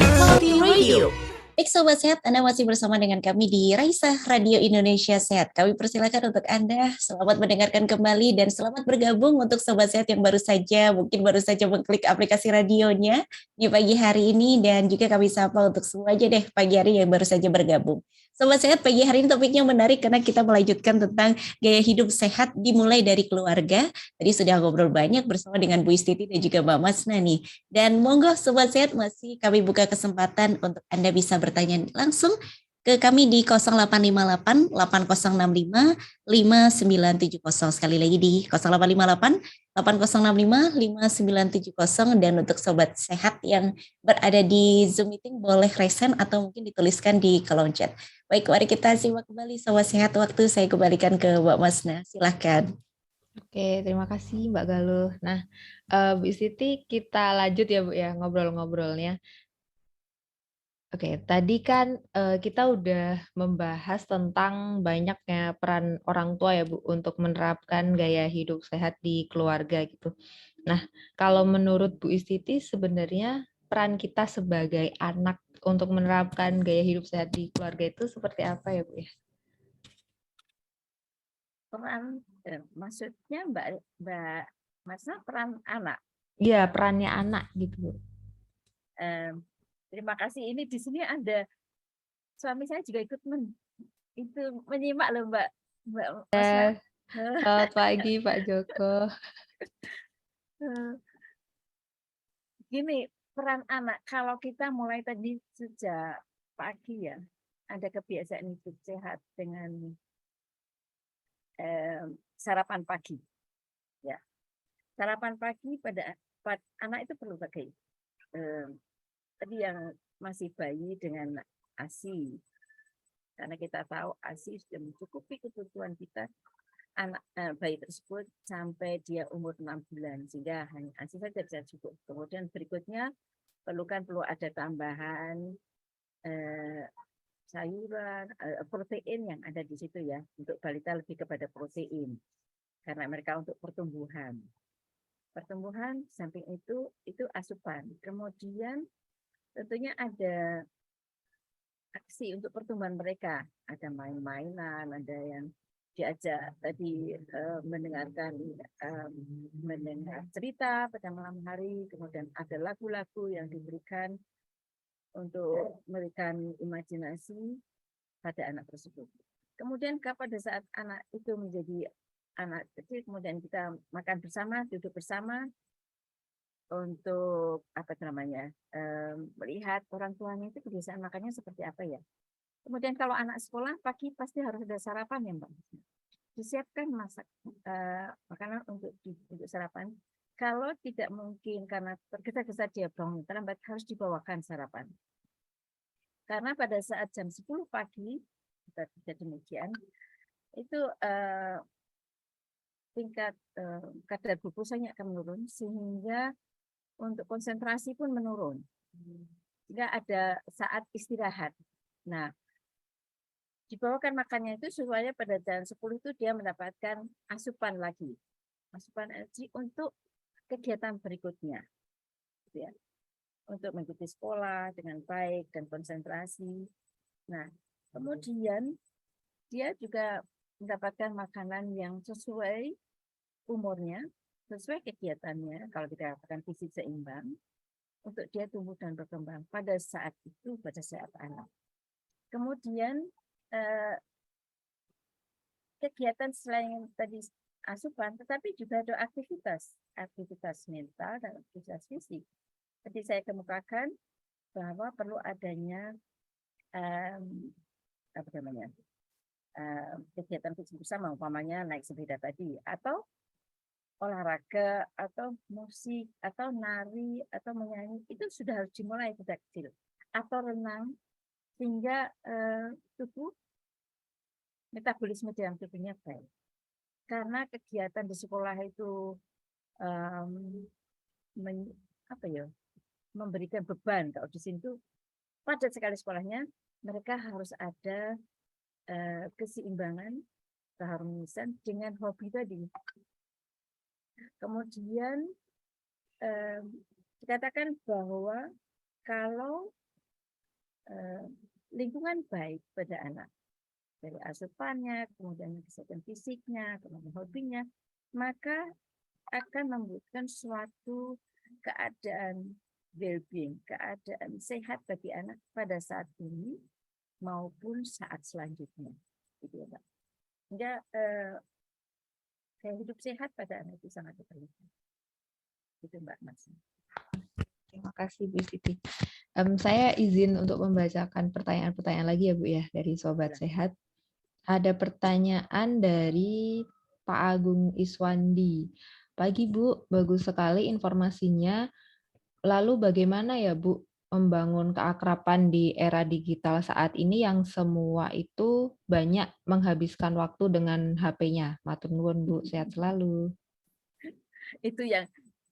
Healthy Radio. Baik Sobat Sehat, Anda masih bersama dengan kami di Raisa Radio Indonesia Sehat. Kami persilakan untuk Anda selamat mendengarkan kembali dan selamat bergabung untuk Sobat Sehat yang mungkin baru saja mengklik aplikasi radionya di pagi hari ini, dan juga kami sapa untuk semua aja deh pagi hari yang baru saja bergabung. Sobat Sehat, pagi hari ini topiknya menarik karena kita melanjutkan tentang gaya hidup sehat dimulai dari keluarga. Tadi sudah ngobrol banyak bersama dengan Bu Istiti dan juga Mbak Masna nih. Dan monggo Sobat Sehat, masih kami buka kesempatan untuk Anda bisa bertanya langsung ke kami di 0858 8065 5970. Sekali lagi di 0858 8065 5970. Dan untuk Sobat Sehat yang berada di Zoom meeting boleh resen atau mungkin dituliskan di kolom chat. Baik, mari kita simak kembali Sobat Sehat. Waktu saya kembalikan ke Mbak Masna, silakan. Oke, terima kasih Mbak Galuh. Nah, Bu Siti, kita lanjut ya Bu ya ngobrol-ngobrolnya. Oke, tadi kan kita udah membahas tentang banyaknya peran orang tua ya Bu untuk menerapkan gaya hidup sehat di keluarga gitu. Nah, kalau menurut Bu Istiti sebenarnya peran kita sebagai anak untuk menerapkan gaya hidup sehat di keluarga itu seperti apa ya Bu ya? Peran maksudnya Mbak Masna peran anak. Iya, perannya anak gitu Bu. Terima kasih. Ini di sini ada suami saya juga ikut menyimak loh Mbak Masna. Selamat pagi Pak Joko. Gini, peran anak kalau kita mulai tadi sejak pagi ya, ada kebiasaan hidup sehat dengan sarapan pagi. Ya, sarapan pagi pada anak itu perlu pakai tadi yang masih bayi dengan ASI, karena kita tahu ASI sudah mencukupi kebutuhan kita anak bayi tersebut sampai dia umur 6 bulan, sehingga hanya ASI saja bisa cukup. Kemudian berikutnya perlu ada tambahan sayuran, protein yang ada di situ ya. Untuk balita lebih kepada protein karena mereka untuk pertumbuhan. Samping itu asupan. Kemudian tentunya ada aksi untuk pertumbuhan mereka, ada main-mainan, ada yang diajak tadi mendengar cerita pada malam hari, kemudian ada lagu-lagu yang diberikan untuk memberikan imajinasi pada anak tersebut. Kemudian pada saat anak itu menjadi anak kecil, kemudian kita makan bersama, duduk bersama untuk melihat orang tuanya itu kebiasaan makannya seperti apa ya. Kemudian kalau anak sekolah pagi pasti harus ada sarapan ya Mbak. Disiapkan makanan untuk sarapan. Kalau tidak mungkin karena tergesa-gesa dia bangun terlambat, harus dibawakan sarapan. Karena pada saat jam 10 pagi kita demikian, itu tingkat kadar glukosa-nya akan menurun, sehingga untuk konsentrasi pun menurun. Sehingga ada saat istirahat. Nah, dibawakan makannya itu supaya pada jam 10 itu dia mendapatkan asupan lagi. Asupan energi untuk kegiatan berikutnya. Ya. Untuk mengikuti sekolah dengan baik dan konsentrasi. Nah, kemudian dia juga mendapatkan makanan yang sesuai umurnya, sesuai kegiatannya, kalau kita katakan gizi seimbang, untuk dia tumbuh dan berkembang pada saat itu, pada saat anak. Kemudian kegiatan selain tadi asupan, tetapi juga ada aktivitas mental dan aktivitas fisik. Tadi saya kemukakan bahwa perlu adanya kegiatan fisik bersama, umpamanya naik sepeda tadi, atau olahraga, atau musik, atau nari, atau menyanyi, itu sudah harus dimulai sejak kecil. Atau renang, sehingga metabolisme dalam tubuhnya baik. Karena kegiatan di sekolah itu memberikan beban. Kalau di sini tuh padat sekali sekolahnya, mereka harus ada keseimbangan, keharmonisan dengan hobi tadi. Kemudian dikatakan bahwa kalau lingkungan baik pada anak, dari asupannya, kemudian kesehatan fisiknya, kemudian hobinya, maka akan membutuhkan suatu keadaan well-being, keadaan sehat bagi anak pada saat ini maupun saat selanjutnya. Gitu ya, Mbak. Sehingga gaya hidup sehat pada anak itu sangat diperlukan. Itu Mbak Mas. Terima kasih Bu Siti. Saya izin untuk membacakan pertanyaan-pertanyaan lagi ya Bu ya dari Sobat Sehat. Ada pertanyaan dari Pak Agung Iswandi. Pagi Bu, bagus sekali informasinya. Lalu bagaimana ya Bu membangun keakraban di era digital saat ini yang semua itu banyak menghabiskan waktu dengan HP-nya? Matur nuwun Bu, sehat selalu. Itu yang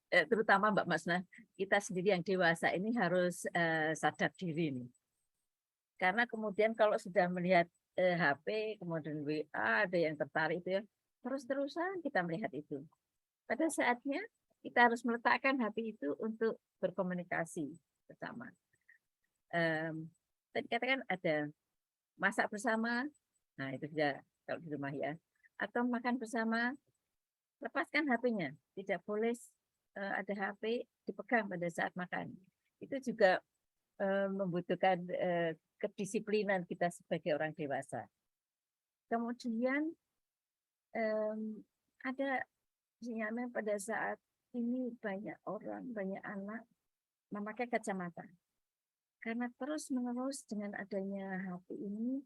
terutama Mbak Masna, kita sendiri yang dewasa ini harus sadar diri nih. Karena kemudian kalau sudah melihat HP, kemudian WA, ada yang tertarik itu ya, terus-terusan kita melihat itu. Pada saatnya kita harus meletakkan HP itu untuk berkomunikasi bersama. Tadi katakan ada masak bersama, nah itu sudah kalau di rumah ya. Atau makan bersama, lepaskan HP-nya. Tidak boleh ada HP dipegang pada saat makan. Itu juga membutuhkan kedisiplinan kita sebagai orang dewasa. Kemudian ada sinyalnya pada saat ini banyak orang, banyak anak memakai kacamata. Karena terus-menerus dengan adanya HP ini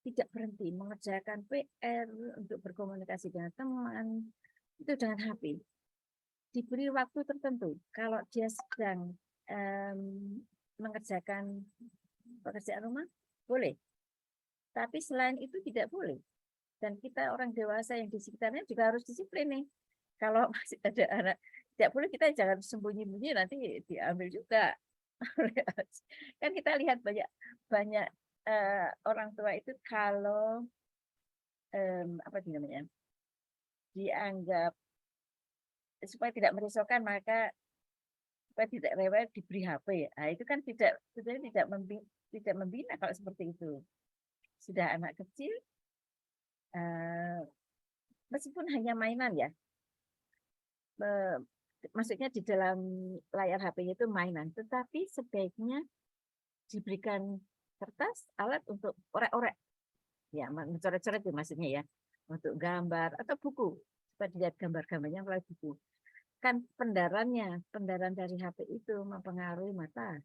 tidak berhenti mengerjakan PR untuk berkomunikasi dengan teman, itu dengan HP. Diberi waktu tertentu. Kalau dia sedang mengerjakan pekerjaan rumah, boleh. Tapi selain itu tidak boleh. Dan kita orang dewasa yang di sekitarnya juga harus disiplin nih. Kalau masih ada anak, tidak boleh kita jangan sembunyi-sembunyi nanti diambil juga. Kan kita lihat banyak orang tua itu kalau apa namanya, dianggap supaya tidak merisaukan maka supaya tidak rewel diberi HP. Nah, itu kan tidak membina kalau seperti itu. Sudah anak kecil, meskipun hanya mainan ya, maksudnya di dalam layar HP itu mainan, tetapi sebaiknya diberikan kertas, alat untuk orek-orek, ya mencoret-coret ya maksudnya ya, untuk gambar atau buku, supaya dilihat gambar-gambarnya melalui buku. Kan pendaran dari HP itu mempengaruhi mata,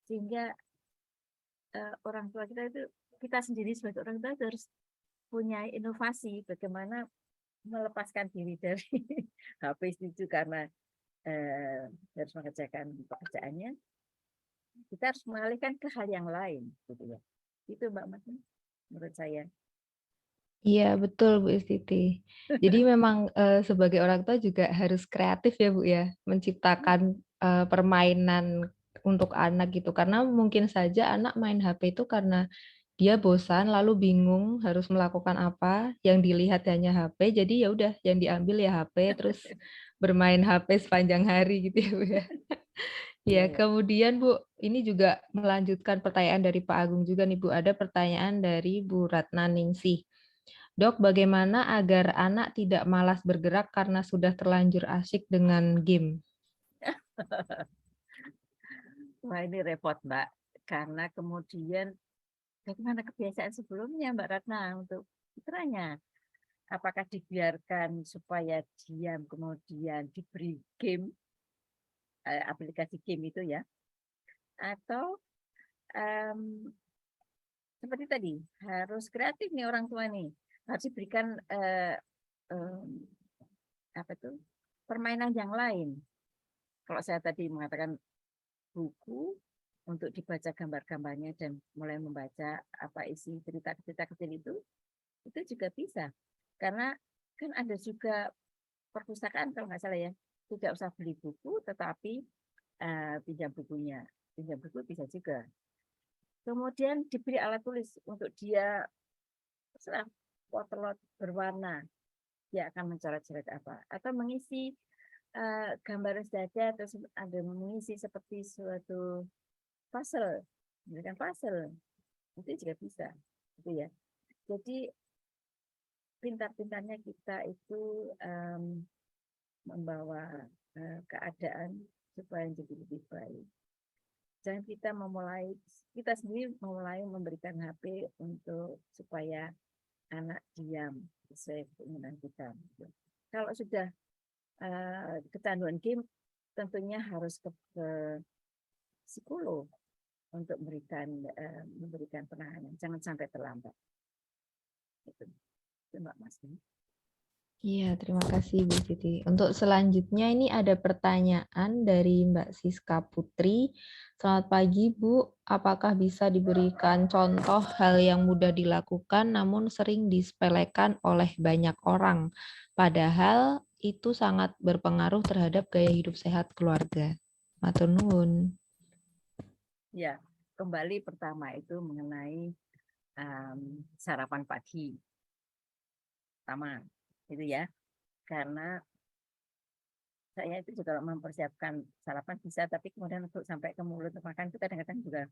sehingga orang tua kita sendiri sebagai orang tua harus punya inovasi bagaimana melepaskan diri dari HP itu karena harus mengerjakan pekerjaannya. Kita harus mengalihkan ke hal yang lain, gitu ya. Itu Mbak Mas, menurut saya. Iya, betul Bu Siti. Jadi memang sebagai orang tua juga harus kreatif ya Bu ya, menciptakan permainan untuk anak gitu. Karena mungkin saja anak main HP itu karena dia bosan lalu bingung harus melakukan apa, yang dilihat hanya HP, jadi ya udah yang diambil ya HP terus bermain HP sepanjang hari gitu ya Bu ya. Ya, kemudian Bu, ini juga melanjutkan pertanyaan dari Pak Agung juga nih Bu. Ada pertanyaan dari Bu Ratna Ningsih. Dok, bagaimana agar anak tidak malas bergerak karena sudah terlanjur asyik dengan game? Wah, ini repot Mbak, karena kemudian bagaimana kebiasaan sebelumnya Mbak Ratna untuk putranya? Apakah dibiarkan supaya diam kemudian diberi game, aplikasi game itu ya? Atau seperti tadi, harus kreatif nih orang tua nih. Harus diberikan permainan yang lain. Kalau saya tadi mengatakan buku untuk dibaca gambar-gambarnya dan mulai membaca apa isi cerita-cerita kecil itu juga bisa. Karena kan ada juga perpustakaan kalau nggak salah ya, tidak usah beli buku, tetapi pinjam bukunya, pinjam buku bisa juga. Kemudian diberi alat tulis untuk dia terserah potlot berwarna, dia akan mencoret-coret apa, atau mengisi gambar saja, terus ada mengisi seperti suatu puzzle, memberikan puzzle, itu juga bisa, gitu ya. Jadi pintar-pintarnya kita itu membawa keadaan supaya jadi lebih baik. Jangan kita sendiri memulai memberikan HP untuk supaya anak diam sesuai keinginan kita. Kalau sudah kecanduan game, tentunya harus ke psikolog untuk memberikan penanganan. Jangan sampai terlambat. Itu Mbak Mas. Iya, terima kasih Bu Siti. Untuk selanjutnya ini ada pertanyaan dari Mbak Siska Putri. Selamat pagi Bu, apakah bisa diberikan contoh hal yang mudah dilakukan namun sering disepelekan oleh banyak orang, padahal itu sangat berpengaruh terhadap gaya hidup sehat keluarga? Matur nuwun. Ya, kembali pertama itu mengenai sarapan pagi. Pertama, itu ya. Karena saya itu juga mempersiapkan sarapan bisa, tapi kemudian untuk sampai ke mulut makan itu kadang-kadang juga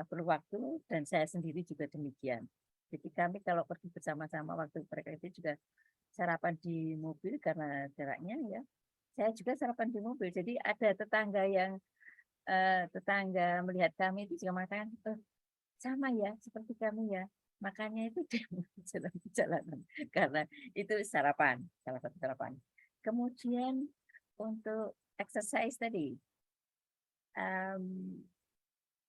perlu waktu, dan saya sendiri juga demikian. Jadi kami kalau pergi bersama-sama waktu mereka itu juga sarapan di mobil karena jaraknya ya. Saya juga sarapan di mobil. Jadi ada tetangga melihat kami itu juga makan, sama ya seperti kami ya. Makanya itu di jalan-jalanan karena itu sarapan, salah satu sarapan. Kemudian untuk exercise tadi,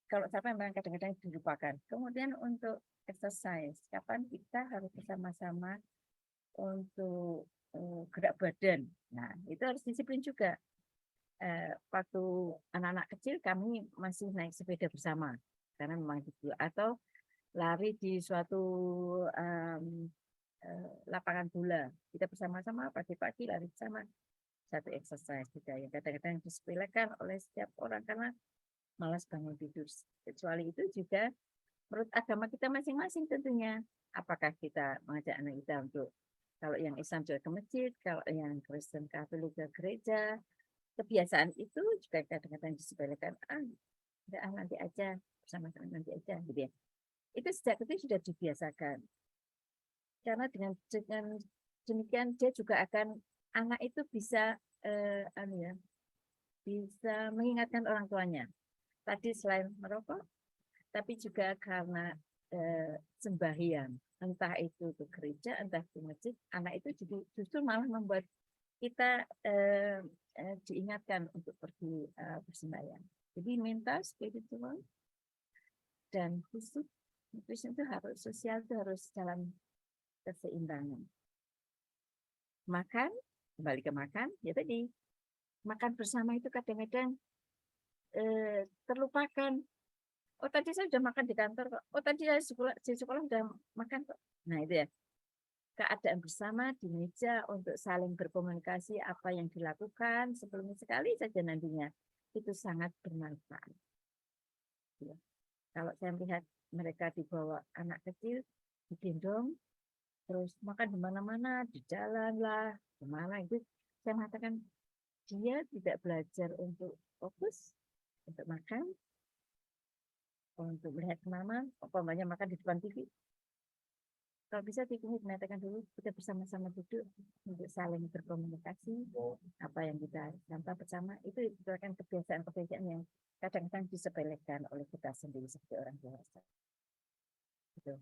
kalau sarapan memang kadang-kadang dilupakan. Kemudian untuk exercise, kapan kita harus bersama-sama untuk gerak badan. Nah, itu harus disiplin juga. Waktu anak-anak kecil kami masih naik sepeda bersama, karena memang itu, atau lari di suatu lapangan bola, kita bersama-sama pagi-pagi lari bersama, satu exercise juga yang kadang-kadang disepelekan oleh setiap orang karena malas bangun tidur. Kecuali itu juga menurut agama kita masing-masing tentunya. Apakah kita mengajak anak kita untuk, kalau yang Islam juga ke masjid, kalau yang Kristen Katolik ke gereja, kebiasaan itu juga kadang-kadang disepelekan. Nanti aja, bersama-sama nanti aja, gitu ya. Itu sejak kecil sudah dibiasakan. Karena dengan demikian dia juga akan, anak itu bisa bisa mengingatkan orang tuanya. Tadi selain merokok, tapi juga karena sembahyang, entah itu ke gereja, entah ke masjid, anak itu justru malah membuat kita diingatkan untuk pergi bersembahyang. Jadi mental, spiritual, dan fisik, nutrition itu harus, sosial itu harus dalam keseimbangan. Makan, kembali ke makan, ya tadi, makan bersama itu kadang-kadang terlupakan. Oh tadi saya sudah makan di kantor kok. Oh tadi saya di sekolah sudah makan kok. Nah itu ya, keadaan bersama di meja untuk saling berkomunikasi apa yang dilakukan sebelumnya sekali saja nantinya, itu sangat bermanfaat. Ya. Kalau saya melihat mereka dibawa anak kecil, digendong, terus makan di mana-mana, di jalan lah, kemana itu, saya mengatakan dia tidak belajar untuk fokus, untuk makan, untuk melihat kemana, umpamanya makan di depan TV. Kalau bisa dinyatakan dulu, kita bersama-sama duduk untuk saling berkomunikasi, apa yang kita sampai bersama, itu merupakan kebiasaan-kebiasaan yang kadang-kadang disepelekan oleh kita sendiri sebagai orang dewasa. Itu.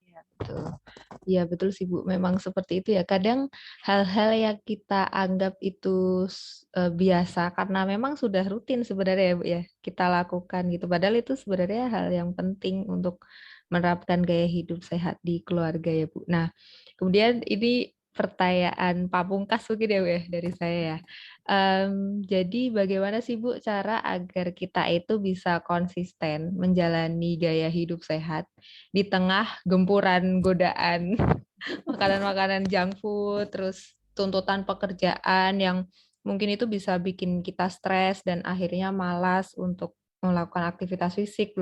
Ya, betul. Ya, betul sih Bu. Memang seperti itu ya. Kadang hal-hal yang kita anggap itu biasa karena memang sudah rutin sebenarnya ya Bu ya, kita lakukan gitu. Padahal itu sebenarnya hal yang penting untuk menerapkan gaya hidup sehat di keluarga ya Bu. Nah, kemudian ini pertanyaan pamungkas mungkin ya Bu ya dari saya ya. Jadi bagaimana sih Bu cara agar kita itu bisa konsisten menjalani gaya hidup sehat di tengah gempuran godaan makanan-makanan junk food, terus tuntutan pekerjaan yang mungkin itu bisa bikin kita stres dan akhirnya malas untuk melakukan aktivitas fisik,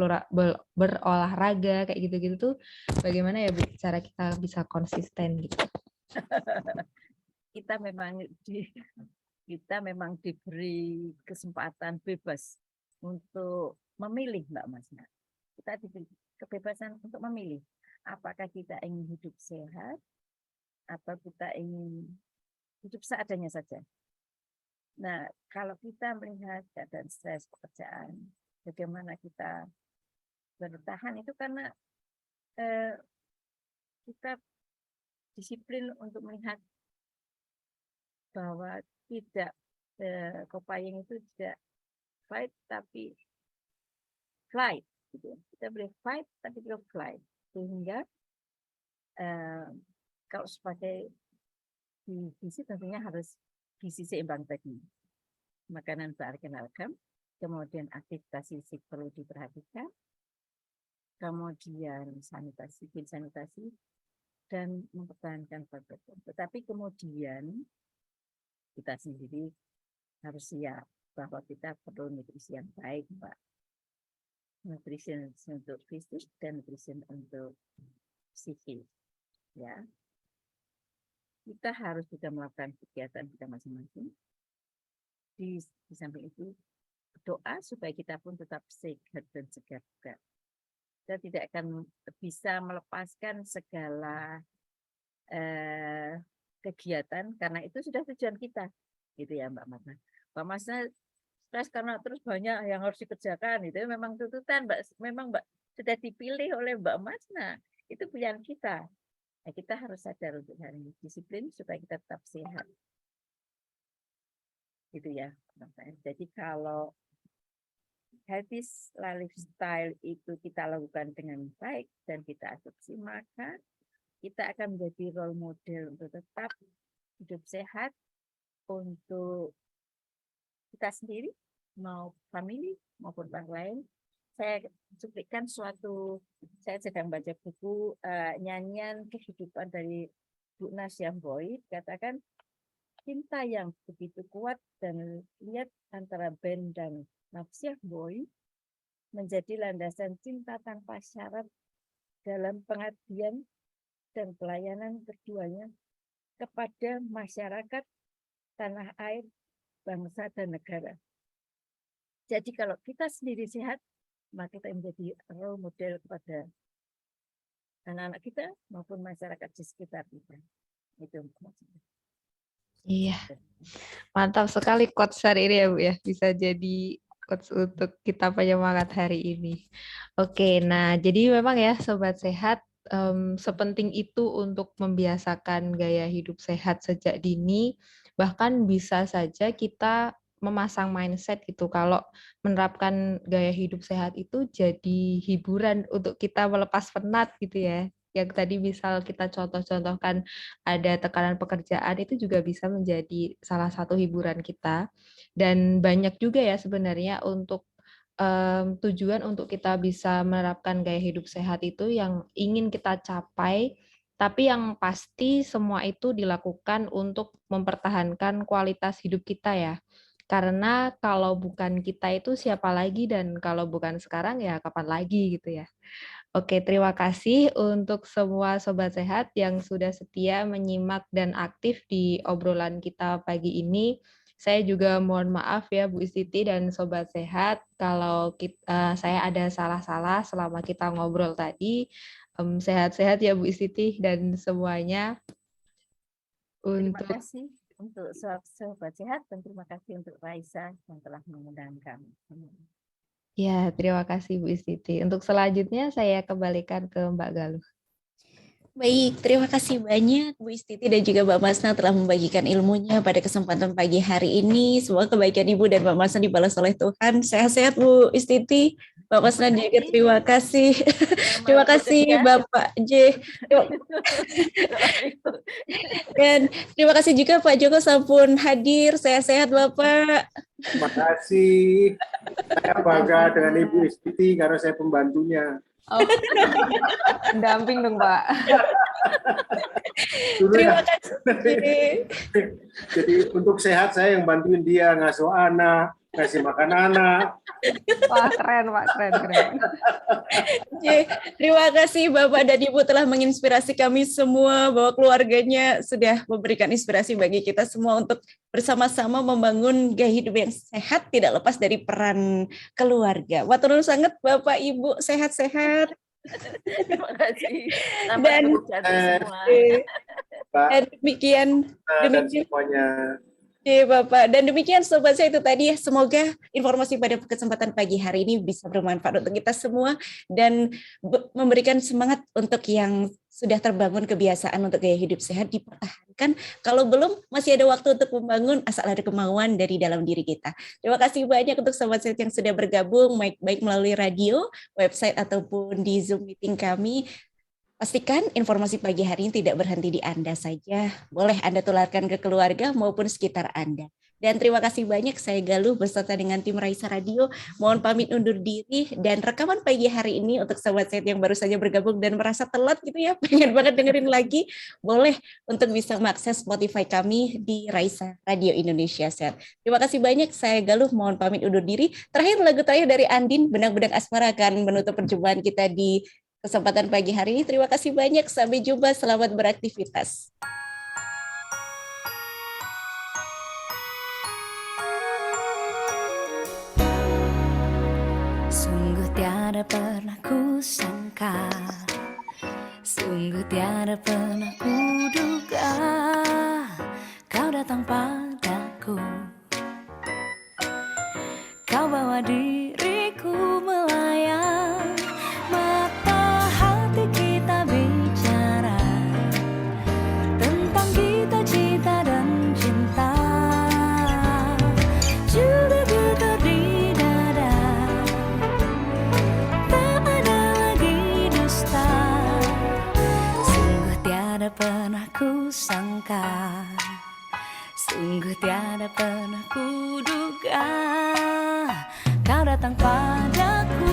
berolahraga kayak gitu-gitu tuh bagaimana ya Bu cara kita bisa konsisten gitu? Kita memang diberi kesempatan bebas untuk memilih, Mbak Masna. Kita diberi kebebasan untuk memilih apakah kita ingin hidup sehat atau kita ingin hidup seadanya saja. Nah, kalau kita melihat keadaan stres pekerjaan, bagaimana kita bertahan itu karena kita disiplin untuk melihat bahwa tidak copying itu tidak fight tapi flight gitu. Kita boleh fight tapi tidak flight, sehingga kalau sebagai gizi tentunya harus gizi seimbang tadi, makanan beragam, kemudian aktivitas fisik perlu diperhatikan, kemudian sanitasi dan mempertahankan badan. Tetapi kemudian kita sendiri harus siap bahwa kita perlu nutrisi yang baik, Mbak. Nutrisi untuk fisik dan nutrisi untuk psikis. Ya, kita harus juga melakukan kegiatan kita masing-masing. Di samping itu, doa supaya kita pun tetap sehat dan segar juga. Kita tidak akan bisa melepaskan segala kegiatan karena itu sudah tujuan kita, gitu ya Mbak Masna. Mbak Masna stres karena terus banyak yang harus dikerjakan, itu memang tuntutan, Mbak. Memang Mbak sudah dipilih oleh Mbak Masna, itu pilihan kita. Nah, kita harus sadar untuk hari ini disiplin supaya kita tetap sehat. Gitu ya. Jadi kalau healthy lifestyle itu kita lakukan dengan baik dan kita adopsi, maka kita akan menjadi role model untuk tetap hidup sehat untuk kita sendiri, mau family maupun orang lain. Saya cuplikan saya sedang baca buku nyanyian kehidupan dari Bu Nasya Boy, katakan cinta yang begitu kuat dan lihat antara Ben dan Nasya Boy menjadi landasan cinta tanpa syarat dalam pengabdian dan pelayanan keduanya kepada masyarakat, tanah air, bangsa, dan negara. Jadi kalau kita sendiri sehat, maka kita menjadi role model kepada anak-anak kita maupun masyarakat di sekitar kita. Itu maksudnya. Iya, mantap sekali quotes hari ini ya Bu ya, bisa jadi quotes untuk kita penyemangat hari ini. Oke, nah jadi memang ya Sobat Sehat, sepenting itu untuk membiasakan gaya hidup sehat sejak dini, bahkan bisa saja kita memasang mindset gitu, kalau menerapkan gaya hidup sehat itu jadi hiburan untuk kita melepas penat gitu ya. Yang tadi misal kita contoh-contohkan ada tekanan pekerjaan, itu juga bisa menjadi salah satu hiburan kita. Dan banyak juga ya sebenarnya untuk tujuan untuk kita bisa menerapkan gaya hidup sehat itu yang ingin kita capai, tapi yang pasti semua itu dilakukan untuk mempertahankan kualitas hidup kita ya. Karena kalau bukan kita itu siapa lagi, dan kalau bukan sekarang ya kapan lagi gitu ya. Oke, terima kasih untuk semua Sobat Sehat yang sudah setia menyimak dan aktif di obrolan kita pagi ini. Saya juga mohon maaf ya Bu Istiti dan Sobat Sehat kalau saya ada salah-salah selama kita ngobrol tadi. Sehat-sehat ya Bu Istiti dan semuanya. Terima kasih untuk Sobat Sehat dan terima kasih untuk Raisa yang telah mengundang kami. Ya, terima kasih Bu Istiti. Untuk selanjutnya saya kembalikan ke Mbak Galuh. Baik, terima kasih banyak Bu Istiti dan juga Mbak Masna telah membagikan ilmunya pada kesempatan pagi hari ini. Semoga kebaikan Ibu dan Mbak Masna dibalas oleh Tuhan. Sehat-sehat Bu Istiti. Mbak Masna juga terima kasih. Terima kasih Bapak J. Dan terima kasih juga Pak Joko sampun hadir. Sehat-sehat Bapak. Terima kasih. Saya bangga dengan Ibu Istiti karena saya pembantunya. Oh, pendamping dong, Pak. Dulu Terima ya. kasih. Jadi untuk sehat saya yang bantuin dia ngasuh anak, kasih makan anak. Wah, keren, Pak. Keren. Oke, terima kasih Bapak dan Ibu telah menginspirasi kami semua bahwa keluarganya sudah memberikan inspirasi bagi kita semua untuk bersama-sama membangun gaya hidup yang sehat tidak lepas dari peran keluarga. Matur nuwun sanget Bapak Ibu, sehat-sehat. Terima kasih. Selamat Dan bekerja semua. Pak dan demikian dan semuanya. Oke Bapak, dan demikian Sobat Saya itu tadi, semoga informasi pada kesempatan pagi hari ini bisa bermanfaat untuk kita semua dan memberikan semangat untuk yang sudah terbangun kebiasaan untuk gaya hidup sehat dipertahankan. Kalau belum, masih ada waktu untuk membangun asal ada kemauan dari dalam diri kita. Terima kasih banyak untuk Sobat Saya yang sudah bergabung, baik melalui radio, website, ataupun di Zoom meeting kami. Pastikan informasi pagi hari ini tidak berhenti di Anda saja. Boleh Anda tularkan ke keluarga maupun sekitar Anda. Dan terima kasih banyak, saya Galuh beserta dengan tim Raisa Radio. Mohon pamit undur diri dan rekaman pagi hari ini untuk Sobat Sehat yang baru saja bergabung dan merasa telat gitu ya, pengen banget dengerin lagi. Boleh untuk bisa mengakses Spotify kami di Raisa Radio Indonesia Sehat. Terima kasih banyak, saya Galuh mohon pamit undur diri. Terakhir lagu terakhir dari Andin, Benang-Benang Asmara akan menutup perjumpaan kita di kesempatan pagi hari ini. Terima kasih banyak. Sampai jumpa. Selamat beraktivitas. Sungguh tiada pernah ku sangka, sungguh tiada pernah ku duga, kau datang padaku, kau bawa diriku melayang. Kita bicara tentang cita-cita dan cinta, juga getar di dada, tak ada lagi dusta. Sungguh tiada pernah ku sangka, sungguh tiada pernah ku duga, kau datang padaku.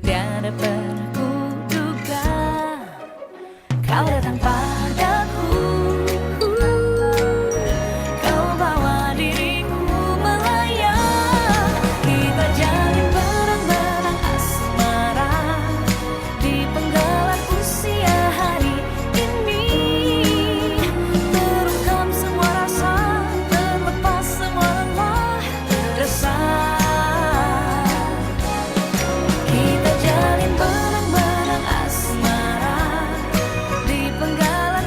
Tiada pernah ku duga, kau datang padaku, kau bawa diriku melayang. Kita jalin benang-benang asmara di penggalan usia hari ini. Terungkap semua rasa, terlepas semua lelah resah. Jalin benang-benang asmara di penggalan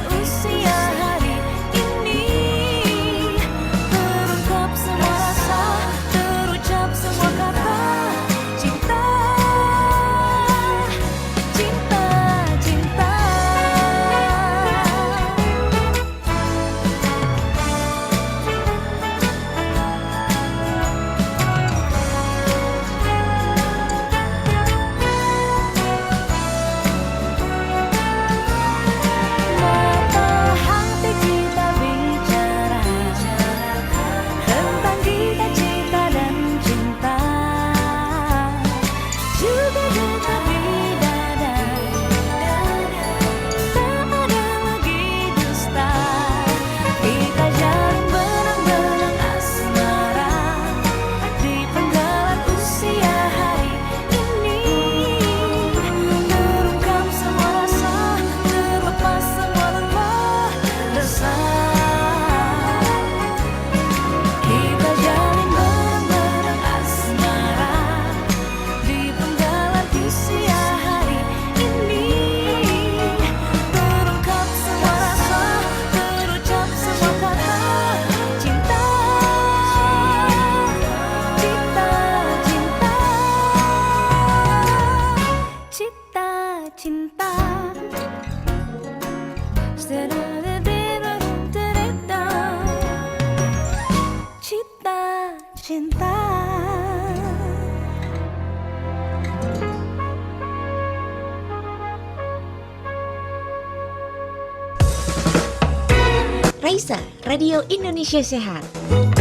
Raisa, Radio Indonesia Sehat.